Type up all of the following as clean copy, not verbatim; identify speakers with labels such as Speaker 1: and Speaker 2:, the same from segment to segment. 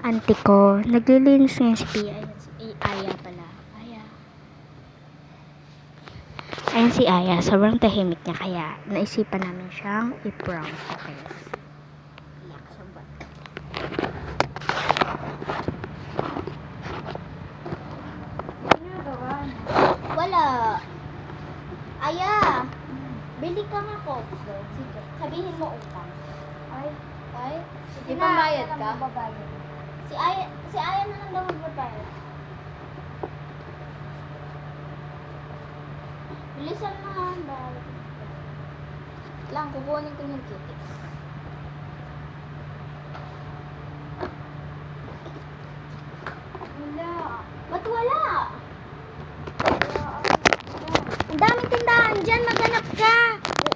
Speaker 1: auntie ko. Naglilinis ngayon si Pia. Ayan si Aya pala. Aya. Ayan si Aya. Sobrang tahimik niya. Kaya naisipan namin siyang i-prank. Okay. Iyak sa buwan. Wala. Aya. Bili ka nga ko. Sige. Sabihin mo utang. Ay.
Speaker 2: Di ba bayad ka?
Speaker 1: Si Aya na lang daw magbabayad. Bilisan mo nga.
Speaker 2: Lang, kukunin ko yung tickets.
Speaker 1: Wala. Ba't wala? Ang daming tindahan dyan. Maghanap ka.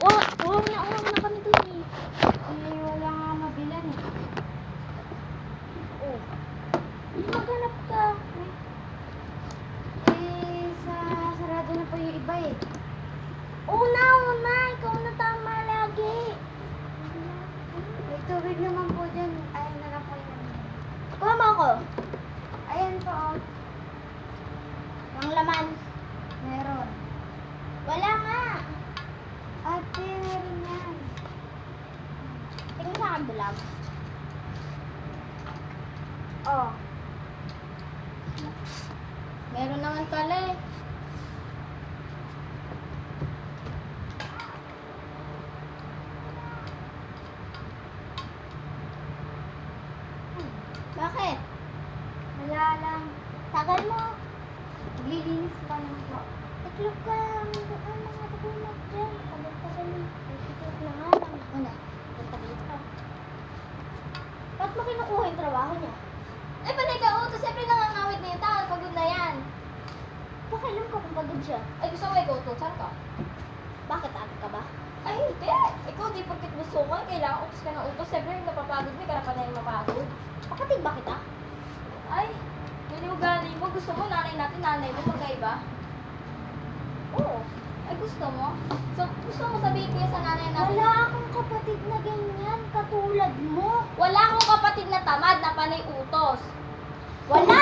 Speaker 1: Oo na kami dun eh.
Speaker 2: Wala nga mabilan eh.
Speaker 1: Oo. Maghanap ka.
Speaker 2: Sarado na po yung iba eh.
Speaker 1: Una. Ikaw na tama lagi.
Speaker 2: May tubig naman po dyan. Ayun na lang po yun.
Speaker 1: Kuha mo ako.
Speaker 2: Ayan po.
Speaker 1: Ang laman.
Speaker 2: Meron.
Speaker 1: Wala nga.
Speaker 2: Ate, meron yan.
Speaker 1: Tingnan sa akin bulag.
Speaker 2: Oh.
Speaker 1: Meron naman pala eh. Bakit?
Speaker 2: Wala lang.
Speaker 1: Tagal mo.
Speaker 2: Naglilinis pa lang po.
Speaker 1: Itlog ka. Ang mga tagulat dyan. Tagal mo. Itlog na nga lang. Una. Tagal ka. Ba't mo kinukuha yung trabaho niya?
Speaker 2: Eh, panay ka utos. Siyempre nangangawit na yung tao. Pagod na yan.
Speaker 1: Pakailan ko kung pagod siya.
Speaker 2: Ay, gusto mo ikutusan ka?
Speaker 1: Bakit ate ka ba?
Speaker 2: Ay, hindi. Ikaw, di porkit gusto ko. Kailangan utos ka ng utos. Siyempre, napapagod mo. Karapan na yung mapagod.
Speaker 1: Kapatid ba kita?
Speaker 2: Ay, yun yung ugali mo. Gusto mo, nanay mo, magkaiba?
Speaker 1: Oo.
Speaker 2: Ay, gusto mo? So, gusto mo sabihin ko yan sa nanay natin?
Speaker 1: Wala akong kapatid na ganyan. Katulad mo.
Speaker 2: Wala akong kapatid na tamad na panay utos.
Speaker 1: Wala